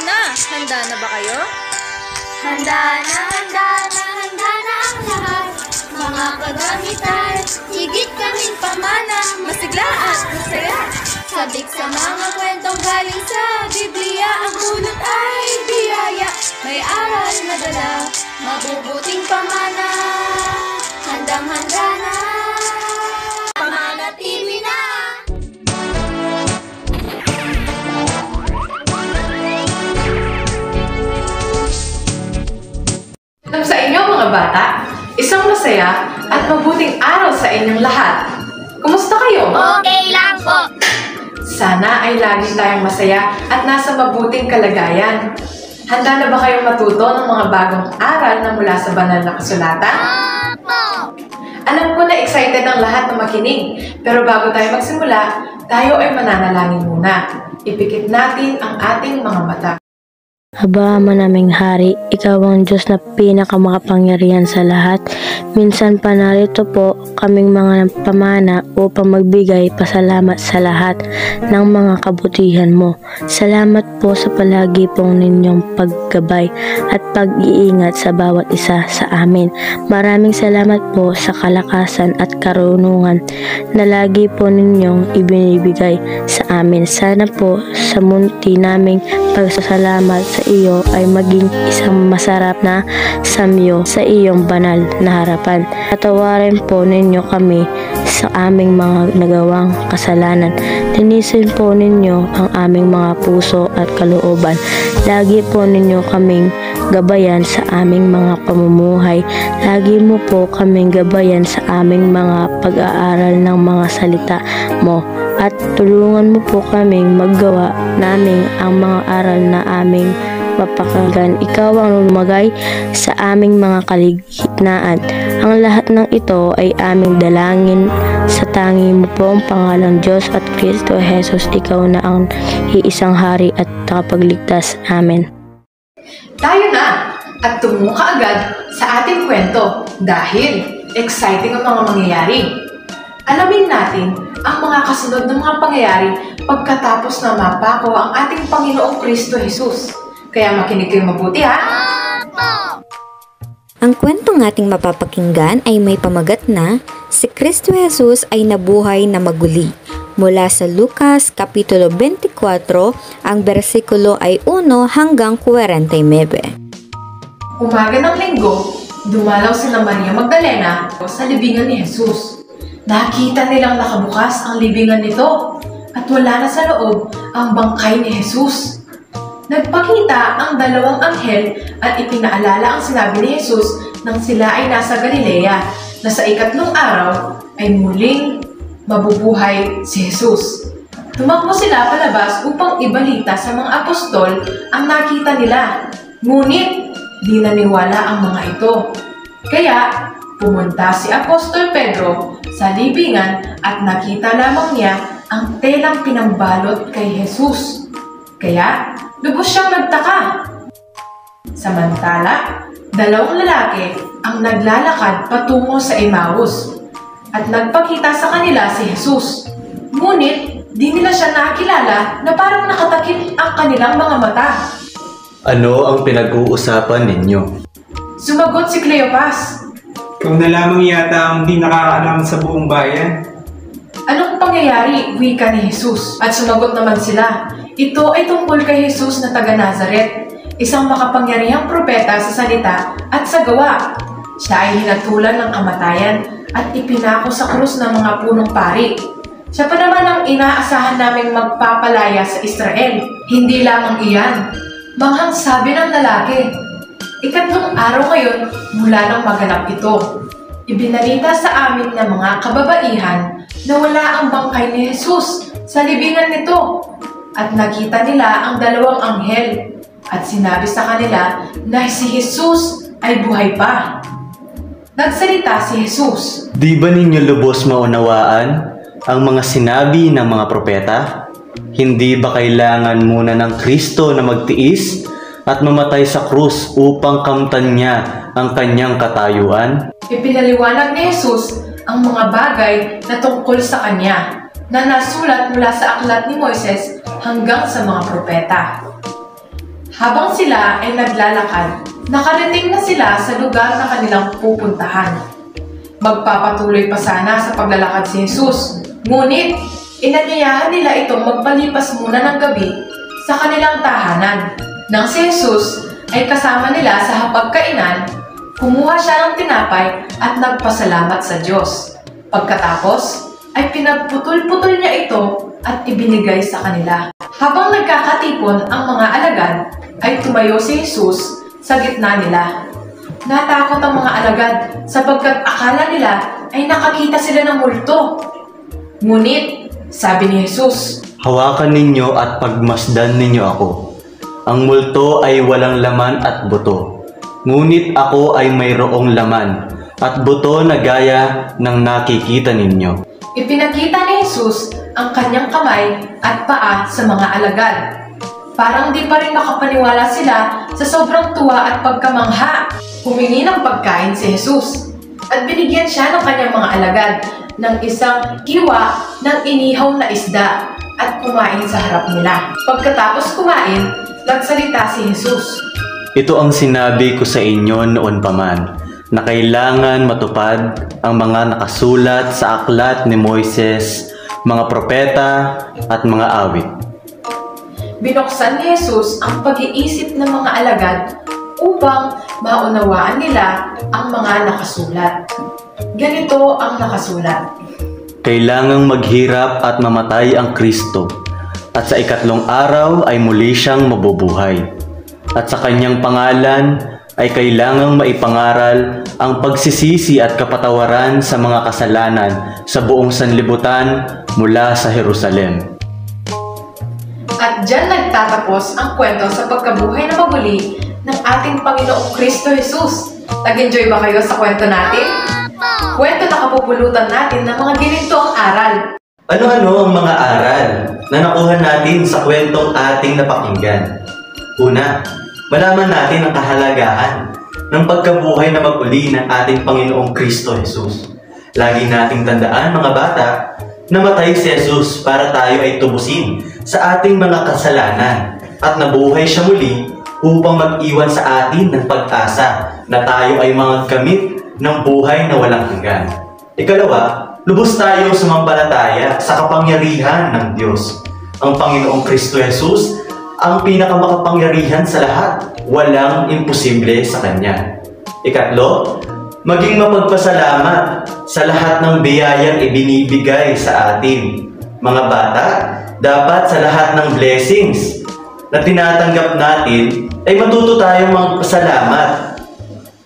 na! Handa na ba kayo? Handa na, handa na, handa na ang lahat. Mga kagamitan, higit kaming pamana. Masigla at masaya! Sabik sa mga kwentong galing sa Biblia. Ang bunot ay biyaya, may aral na dala, mabubuting pamana. Handang-handa na, Pamana TV na! Sa inyo mga bata, isang masaya at mabuting araw sa inyong lahat. Kumusta kayo? Okay lang po! Sana ay lagi tayong masaya at nasa mabuting kalagayan. Handa na ba kayong matuto ng mga bagong aral na mula sa banal na kasulatan? Opo! Alam ko na excited ang lahat na makinig, pero bago tayo magsimula, tayo ay mananalangin muna. Ipikit natin ang ating mga mata. Aba, manaming hari, ikaw ang Diyos na pinakamakapangyarihan sa lahat. Minsan pa narito po kaming mga pamana upang magbigay pasalamat sa lahat ng mga kabutihan mo. Salamat po sa palagi pong ninyong paggabay at pag-iingat sa bawat isa sa amin. Maraming salamat po sa kalakasan at karunungan na lagi po ninyong ibinibigay sa amin. Sana po sa munti naming pagsasalamat sa iyo ay maging isang masarap na samyo sa iyong banal na harapan. Patawarin po ninyo kami sa aming mga nagawang kasalanan. Linisin po ninyo ang aming mga puso at kalooban. Lagi po ninyo kaming gabayan sa aming mga pamumuhay. Lagi mo po kaming gabayan sa aming mga pag-aaral ng mga salita mo. At tulungan mo po kaming maggawa namin ang mga aral na aming mapakinggan. Ikaw ang lumagay sa aming mga kaligitnaan. Ang lahat ng ito ay aming dalangin sa tangi mo po ang pangalang Diyos at Kristo Jesus. Ikaw na ang iisang hari at takapagligtas. Amen. Tayo na at tumungo kaagad sa ating kwento dahil exciting ang mga mangyayari. Alamin natin ang mga kasunod ng mga pangyayari pagkatapos na mapako ang ating Panginoong Kristo Jesus. Kaya makinig kayo mabuti ha! Ang kwentong ating mapapakinggan ay may pamagat na si Kristo Jesus ay nabuhay na maguli. Mula sa Lucas Kapitulo 24, ang bersikulo ay 1 hanggang 49. Umaga ng linggo, dumalaw sila Maria Magdalena sa libingan ni Jesus. Nakita nilang nakabukas ang libingan nito at wala na sa loob ang bangkay ni Jesus. Nagpakita ang dalawang anghel at ipinaalala ang sinabi ni Jesus nang sila ay nasa Galilea na sa ikatlong araw ay muling mabubuhay si Jesus. Tumakbo sila palabas upang ibalita sa mga apostol ang nakita nila. Ngunit di naniwala ang mga ito. Kaya pumunta si Apostol Pedro sa libingan at nakita lamang niya ang telang pinambalot kay Jesus. Kaya lubos siyang nagtaka. Samantala, dalawang lalaki ang naglalakad patungo sa Emmaus at nagpakita sa kanila si Jesus. Ngunit di nila siya nakilala na parang nakatakip ang kanilang mga mata. Ano ang pinag-uusapan ninyo? Sumagot si Cleopas. Ikaw na lamang yata ang di nakakaalam sa buong bayan. Anong pangyayari? Wika ni Jesus. At sumagot naman sila. Ito ay tungkol kay Jesus na taga Nazaret, isang makapangyarihang propeta sa salita at sa gawa. Siya ay hinatulan ng kamatayan at ipinako sa krus ng mga punong pari. Siya pa naman ang inaasahan naming magpapalaya sa Israel. Hindi lamang iyan. Manghang sabi ng lalaki, ikatlong araw ngayon mula nang maganap ito. Ibinalita sa amin ng mga kababaihan na wala ang bangkay ni Jesus sa libingan nito. At nakita nila ang dalawang anghel at sinabi sa kanila na si Jesus ay buhay pa. Nagsalita si Jesus. Di ba ninyo lubos maunawaan ang mga sinabi ng mga propeta? Hindi ba kailangan muna ng Kristo na magtiis at mamatay sa krus upang kamtan niya ang kanyang katayuan? Ipinaliwanag ni Jesus ang mga bagay na tungkol sa kanya na nasulat mula sa aklat ni Moises hanggang sa mga propeta. Habang sila ay naglalakad, nakarating na sila sa lugar na kanilang pupuntahan. Magpapatuloy pa sana sa paglalakad si Jesus, ngunit inanyayahan nila itong magpalipas muna ng gabi sa kanilang tahanan. Nang si Jesus ay kasama nila sa hapagkainan, kumuha siya ng tinapay at nagpasalamat sa Diyos. Pagkatapos ay pinagputol-putol niya ito at ibinigay sa kanila. Habang nagkakatipon ang mga alagad, ay tumayo si Jesus sa gitna nila. Natakot ang mga alagad sapagkat akala nila ay nakakita sila ng multo. Ngunit, sabi ni Jesus, Hawakan ninyo at pagmasdan ninyo ako. Ang multo ay walang laman at buto. Ngunit ako ay mayroong laman at buto na gaya ng nakikita ninyo. ipinakita ni Jesus ang kanyang kamay at paa sa mga alagad. Parang di pa rin makapaniwala sila sa sobrang tuwa at pagkamangha. Humingi ng pagkain si Jesus at binigyan siya ng kanyang mga alagad ng isang hiwa ng inihaw na isda at kumain sa harap nila. Pagkatapos kumain, nagsalita si Jesus. Ito ang sinabi ko sa inyo noon pa man, na kailangan matupad ang mga nakasulat sa aklat ni Moises, mga propeta at mga awit. Binuksan ni Jesus ang pag-iisip ng mga alagad upang maunawaan nila ang mga nakasulat. Ganito ang nakasulat. Kailangang maghirap at mamatay ang Kristo, at sa ikatlong araw ay muli siyang mabubuhay. At sa kanyang pangalan ay kailangang maipangaral ang pagsisisi at kapatawaran sa mga kasalanan sa buong sanlibutan mula sa Jerusalem. At dyan nagtatapos ang kwento sa pagkabuhay na maguli ng ating Panginoong Kristo Jesus. Nag-enjoy ba kayo sa kwento natin? Kwento na kapupulutan natin ng mga ginitoong aral. Ano-ano ang mga aral na nakuha natin sa kwentong ating napakinggan? Una, malaman natin ang kahalagahan ng pagkabuhay na maguli ng ating Panginoong Kristo Jesus. Lagi nating tandaan, mga bata, namatay si Jesus para tayo ay tubusin sa ating mga kasalanan at nabuhay siya muli upang mag-iwan sa atin ng pag-asa na tayo ay mga gamit ng buhay na walang hanggan. Ikalawa, lubos tayong sumampalataya sa kapangyarihan ng Diyos. Ang Panginoong Kristo Jesus ang pinakamakapangyarihan sa lahat. Walang imposible sa Kanya. Ikatlo, maging mapagpasalamat sa lahat ng biyayang ibinibigay sa atin. Mga bata, dapat sa lahat ng blessings na tinatanggap natin ay matuto tayong magpasalamat.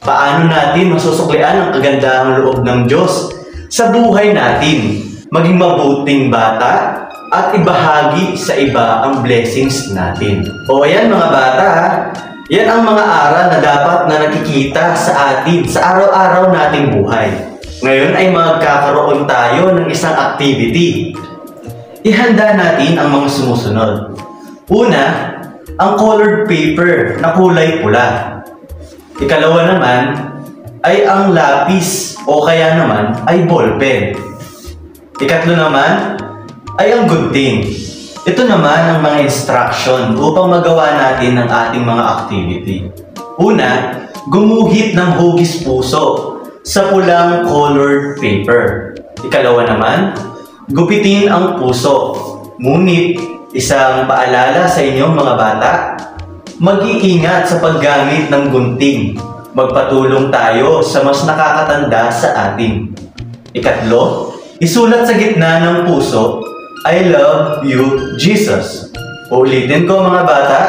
Paano natin masusuklian ang kagandahang loob ng Diyos sa buhay natin? Maging mabuting bata at ibahagi sa iba ang blessings natin. O ayan mga bata, yan ang mga aral na dapat na nakikita sa atin sa araw-araw nating buhay. Ngayon ay magkakaroon tayo ng isang activity. Ihanda natin ang mga sumusunod. Una, ang colored paper na kulay pula. Ikalawa naman ay ang lapis o kaya naman ay ballpen. Ikatlo naman ay ang gunting. Ito naman ang mga instruction upang magawa natin ang ating mga activity. Una, gumuhit ng hugis puso sa pulang colored paper. Ikalawa naman, gupitin ang puso. Ngunit, isang paalala sa inyong mga bata, mag-iingat sa paggamit ng gunting. Magpatulong tayo sa mas nakakatanda sa atin. Ikatlo, isulat sa gitna ng puso, I love you, Jesus. Ulitin ko mga bata,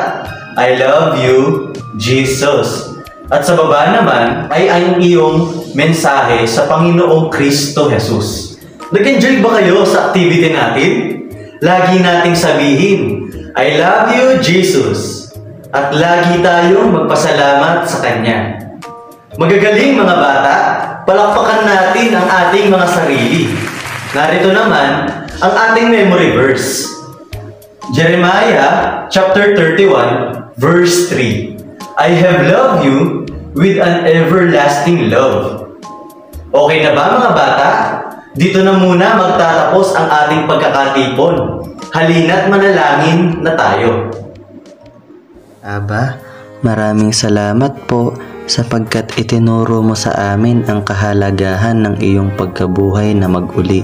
I love you, Jesus. At sa baba naman ay ang iyong mensahe sa Panginoong Kristo Jesus. Nag-enjoy ba kayo sa activity natin? Lagi nating sabihin, I love you, Jesus. At lagi tayong magpasalamat sa Kanya. Magagaling mga bata, palakpakan natin ang ating mga sarili. Narito naman ang ating memory verse. Jeremiah chapter 31 verse 3. I have loved you with an everlasting love. Okay na ba mga bata? Dito na muna magtatapos ang ating pagkakatipon. Halina't manalangin na tayo. Aba, maraming salamat po sapagkat itinuro mo sa amin ang kahalagahan ng iyong pagkabuhay na mag-uli.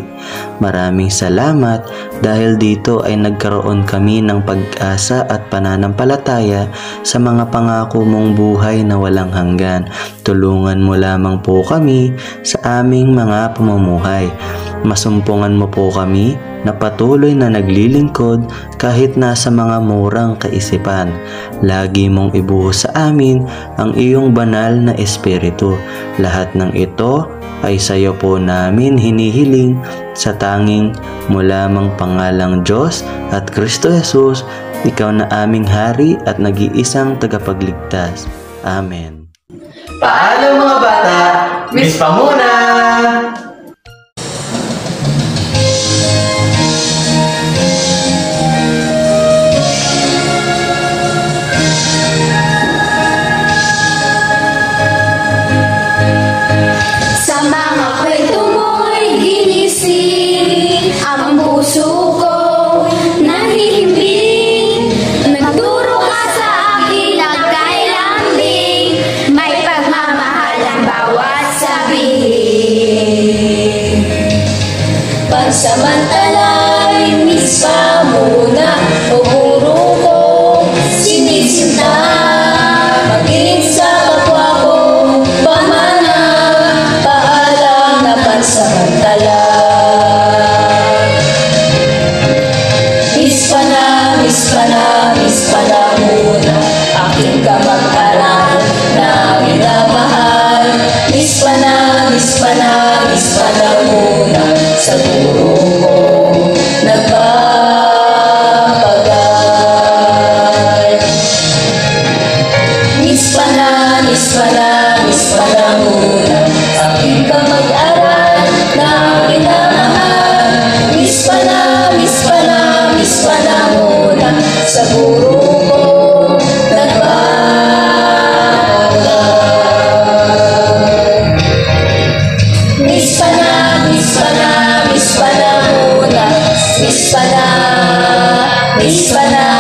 Maraming salamat dahil dito ay nagkaroon kami ng pag-asa at pananampalataya sa mga pangako mong buhay na walang hanggan. Tulungan mo lamang po kami sa aming mga pamumuhay. Masumpungan mo po kami na patuloy na naglilingkod kahit nasa mga murang kaisipan. Lagi mong ibuhos sa amin ang iyong banal na espiritu. Lahat ng ito ay sa iyo po namin hinihiling sa tanging mo lamang pangalang Diyos at Kristo Jesus, ikaw na aming hari at nag-iisang tagapagligtas. Amen. Paano mga bata? Miss pa muna! Sa mga kwento mo'y ginising ang puso ko nahihimbing. Nagturo ka sa akin na kailanling may pagmamahal ang bawat sabihin. Pansamantala'y mispa muna o puro ko sinisinta. Maging sa kapwa ko pamana, paalam na pansamantala. Mispa na muna aking kamag-aral na minamahal. Mispa na muna sa guro ko nagpapagal. Mispa na muna aking kamag-aral na minamahal. Mispa na muna sa guro ko nagpapagal. Mispa na muna, mispa na